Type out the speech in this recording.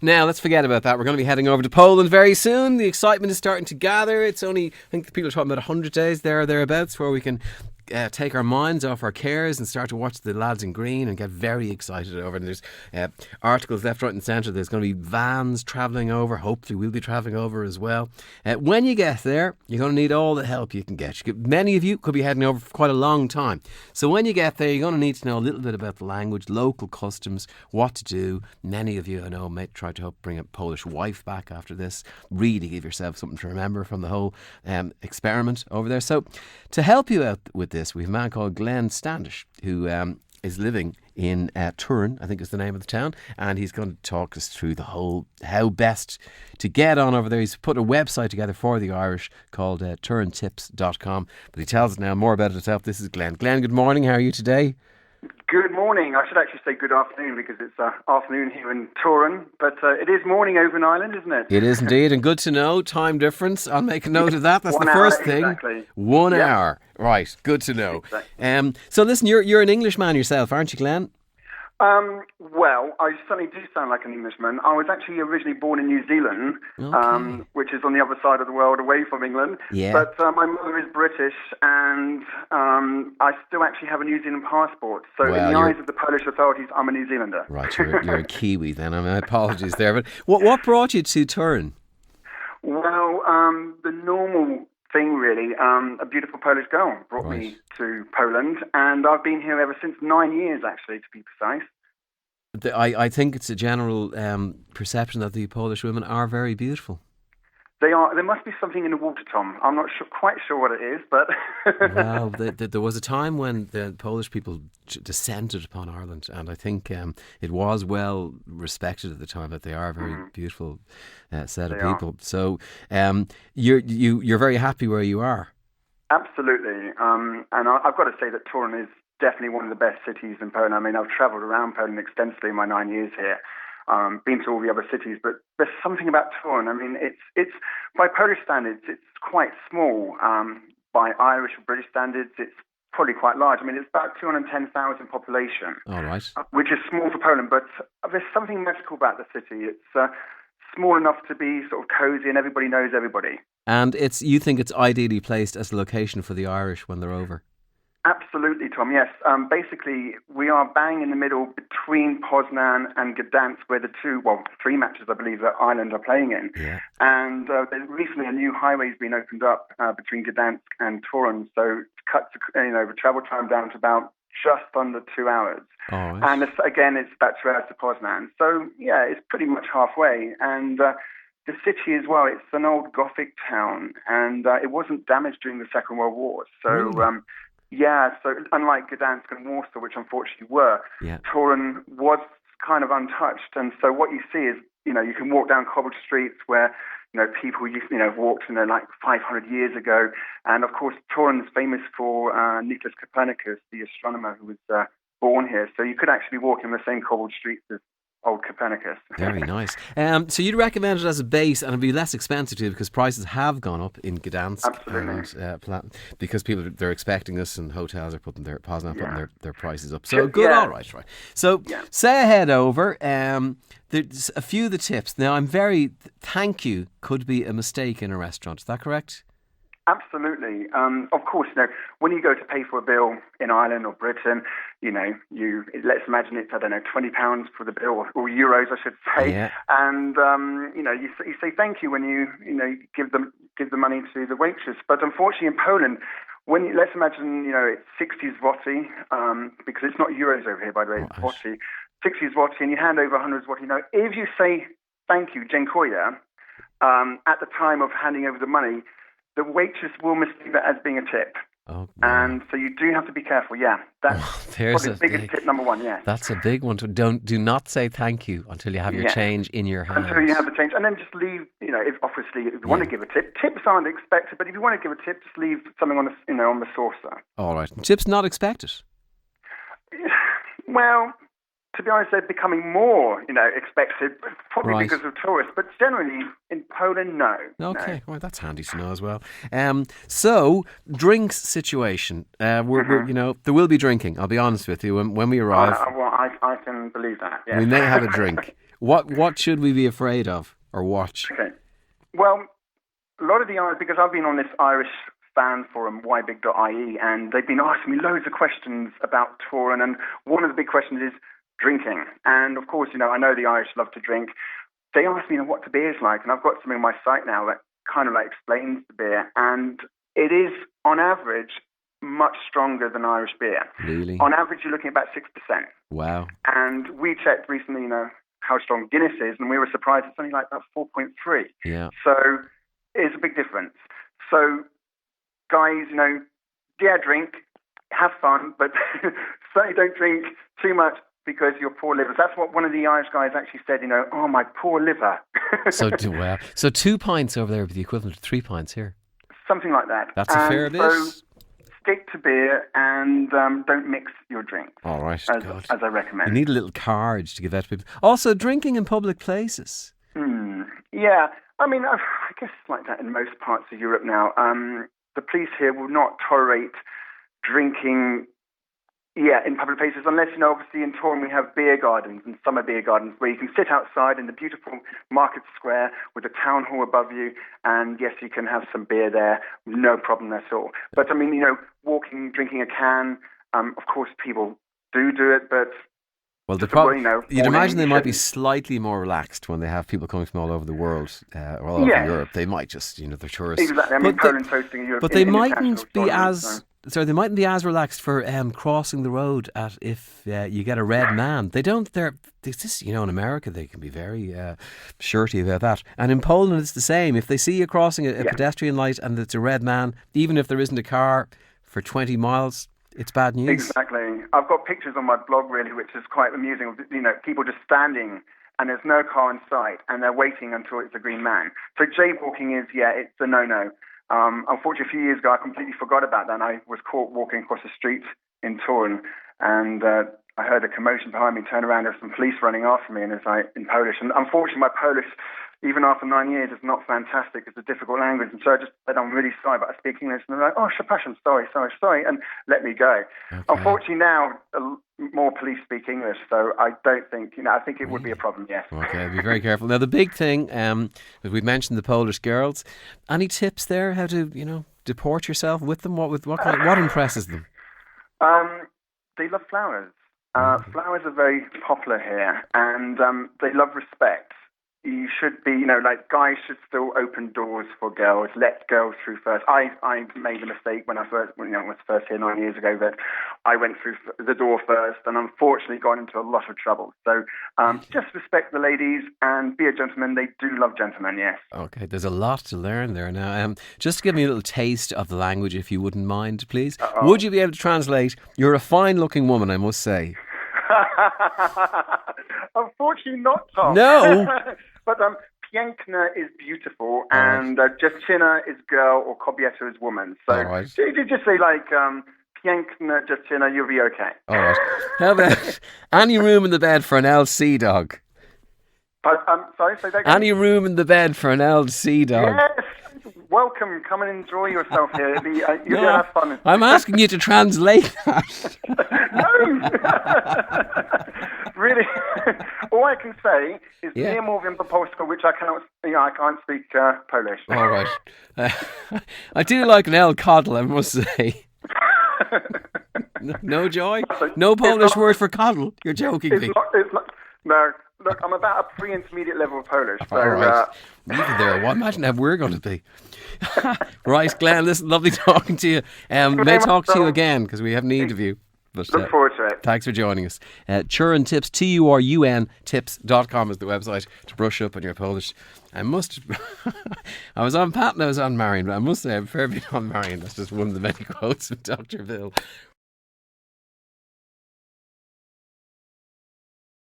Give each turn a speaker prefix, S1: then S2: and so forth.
S1: Now, let's forget about that. We're going to be heading over to Poland very soon. The excitement is starting to gather. It's only, I think people are talking about 100 days there or thereabouts where we can take our minds off our cares and start to watch the lads in green and get very excited over it. And there's articles left, right and centre. There's going to be vans travelling over. Hopefully we'll be travelling over as well. When you get there, you're going to need all the help you can get. Many of you could be heading over for quite a long time. So when you get there, you're going to need to know a little bit about the language, local customs, what to do. Many of you, I know, may try to help bring a Polish wife back after this. Really give yourself something to remember from the whole experiment over there. So to help you out with this, we have a man called Standish who is living in Toruń, I think is the name of the town, and he's going to talk us through the whole how best to get on over there. He's put a website together for the Irish called turuntips.com, but he tells us now more about it himself. This is Glenn. Glenn, good morning. How are you today?
S2: Good morning. I should actually say good afternoon because it's afternoon here in Toruń, but it is morning over in Ireland, isn't it?
S1: It is indeed, and good to know. Time difference. I'll make a note of that. That's the first thing.
S2: Exactly.
S1: 1 hour. Right. Good to know.
S2: Exactly.
S1: So listen, you're an Englishman yourself, aren't you, Glenn?
S2: Well, I certainly do sound like an Englishman. I was actually originally born in New Zealand, which is on the other side of the world, away from England.
S1: Yeah.
S2: But my mother is British, and I still actually have a New Zealand passport. So in the eyes of the Polish authorities, I'm a New Zealander.
S1: Right, you're a Kiwi then. I mean, apologies there. But what brought you to Toruń?
S2: Well, the normal thing really, a beautiful Polish girl brought me to Poland, and I've been here ever since. 9 years actually, to be precise.
S1: I think it's a general perception that the Polish women are very beautiful.
S2: They are. There must be something in the water, Tom. I'm not quite sure what it is, but...
S1: Well, there was a time when the Polish people descended upon Ireland, and I think it was well respected at the time that they are a very beautiful set of people. So you're very happy where you are?
S2: Absolutely. And I've got to say that Toruń is definitely one of the best cities in Poland. I mean, I've travelled around Poland extensively in my 9 years here. Been to all the other cities, but there's something about Toruń. I mean, it's by Polish standards, it's quite small. By Irish or British standards, it's probably quite large. I mean, it's about 210,000 population,
S1: all right,
S2: which is small for Poland, but there's something magical about the city. It's small enough to be sort of cosy, and everybody knows everybody. And
S1: you think it's ideally placed as a location for the Irish when they're over?
S2: Absolutely, Tom, yes. Basically, we are bang in the middle between Poznan and Gdansk, where the three matches, I believe, that Ireland are playing in.
S1: Yeah.
S2: And recently a new highway's been opened up between Gdansk and Toruń, so to cut the travel time down to about just under 2 hours.
S1: Oh, right.
S2: And it's about 2 hours to Poznan. So, yeah, it's pretty much halfway. And the city as well, it's an old Gothic town, and it wasn't damaged during the Second World War. So...
S1: Really?
S2: So unlike Gdansk and Warsaw, which unfortunately were, Toruń was kind of untouched. And so what you see is, you can walk down cobbled streets where, people walked, like 500 years ago. And of course, Torun's famous for Nicholas Copernicus, the astronomer who was born here. So you could actually walk in the same cobbled streets as old Copernicus.
S1: Very nice. So you'd recommend it as a base, and it'd be less expensive too because prices have gone up in Gdansk.
S2: Absolutely.
S1: And, because they're expecting this, and hotels are putting their their prices up. So good, all right. So say I head over. There's a few of the tips. Now, thank you could be a mistake in a restaurant. Is that correct?
S2: Absolutely. Of course, when you go to pay for a bill in Ireland or Britain, let's imagine it's, £20 for the bill, or euros, I should say. Yeah. And, you say thank you when you give the money to the waitress. But unfortunately in Poland, let's imagine, it's 60 zloty, because it's not euros over here, by the way, it's zloty, 60 zloty, and you hand over 100 zloty. If you say thank you, dziękuję, at the time of handing over the money, the waitress will mistake that as being a tip.
S1: Oh,
S2: and so you do have to be careful. Yeah, that's probably the biggest tip number one. Yeah,
S1: that's a big one. Do not say thank you until you have your change in your hand.
S2: Until you have the change, and then just leave. If you want to give a tip, tips aren't expected. But if you want to give a tip, just leave something on the on the saucer.
S1: All right, tips not expected.
S2: Well, to be honest, they're becoming more, expected, probably because of tourists. But generally, in Poland, no.
S1: Okay, well, that's handy to know as well. So, drinks situation. There will be drinking. I'll be honest with you. When we arrive,
S2: I can believe that. Yeah.
S1: We may have a drink. What should we be afraid of or watch?
S2: Okay. Well, a lot of the Irish, because I've been on this Irish fan forum, whybig.ie, and they've been asking me loads of questions about Toruń, and one of the big questions is drinking. And of course, I know the Irish love to drink. They asked me what the beer's like, and I've got something on my site now that kind of explains the beer, and it is, on average, much stronger than Irish beer.
S1: Really?
S2: On average, you're looking at about 6%.
S1: Wow.
S2: And we checked recently, how strong Guinness is, and we were surprised it's only about 4.3.
S1: Yeah.
S2: So it's a big difference. So guys, drink, have fun, but certainly don't drink too much because your poor liver. That's what one of the Irish guys actually said, oh, my poor liver.
S1: So 2 pints over there would be the equivalent of 3 pints here.
S2: Something like that.
S1: That's a fair bit.
S2: So stick to beer and don't mix your drinks.
S1: All right.
S2: As I recommend.
S1: You need a little card to give out to people. Also, drinking in public places.
S2: Yeah. I mean, I guess it's like that in most parts of Europe now. The police here will not tolerate drinking in public places, unless, obviously in Toruń we have beer gardens and summer beer gardens where you can sit outside in the beautiful market square with the town hall above you, and yes, you can have some beer there, no problem at all. But I mean, walking, drinking a can, of course people do it, but
S1: well, you'd imagine they might be slightly more relaxed when they have people coming from all over the world, or all over Europe. They might just, they're tourists.
S2: Exactly. I mean, Poland's hosting Europe.
S1: But they mightn't be as... Sorry, they mightn't be as relaxed for crossing the road if you get a red man. They don't. In America they can be very shirty about that. And in Poland it's the same. If they see you crossing a pedestrian light and it's a red man, even if there isn't a car for 20 miles, it's bad news.
S2: Exactly. I've got pictures on my blog really, which is quite amusing. People just standing and there's no car in sight and they're waiting until it's a green man. So jaywalking is, it's a no-no. Unfortunately, a few years ago, I completely forgot about that, and I was caught walking across the street in Toruń, and I heard a commotion behind me, turned around, there were some police running after me, and it's in Polish. And unfortunately, my Polish, even after 9 years, is not fantastic. It's a difficult language, and so I just said, I'm really sorry, but I speak English. And they're like, oh, przepraszam, sorry, and let me go. Okay. Unfortunately, now, more police speak English, so I don't think, I think it would be a problem, yes.
S1: Okay, be very careful. Now, the big thing, we mentioned the Polish girls. Any tips there, how to, deport yourself with them? What impresses them?
S2: They love flowers. Flowers are very popular here, and they love respect. You should be, guys should still open doors for girls, let girls through first. I made a mistake when I was first here 9 years ago, that I went through the door first and unfortunately got into a lot of trouble. So just respect the ladies and be a gentleman. They do love gentlemen, yes. Okay,
S1: there's a lot to learn there now. Just to give me a little taste of the language, if you wouldn't mind, please. Uh-oh. Would you be able to translate? You're a fine-looking woman, I must say.
S2: Unfortunately not, Tom.
S1: No.
S2: But piękna is beautiful, and dziewczyna is girl, or kobieta is woman. So you just say piękna dziewczyna, you'll be okay.
S1: All right. How about any room in the bed for an LC dog?
S2: But, sorry, say that again.
S1: Any room in the bed for an LC dog?
S2: Yes. Welcome. Come and enjoy yourself here. You're going to have fun.
S1: I'm asking you to translate that.
S2: No. Really, all I can say is Nie mówię po polsku, which I cannot. I can't speak Polish.
S1: All right. I do like an El Coddle, I must say. No joy? No Polish word for coddle? You're joking me.
S2: No. Look, I'm about a pre-intermediate level of Polish. So,
S1: all right. Leave it there. Well, imagine how we're going to be. Right, Glenn, listen, lovely talking to you. May talk to you again, because we have need of you. But,
S2: look forward to it.
S1: Thanks for joining us. Toruń Tips, Turun tips.com is the website to brush up on your Polish. I was on Pat and I was on Marion, but I must say I'm fair bit on Marion. That's just one of the many quotes of Dr. Bill.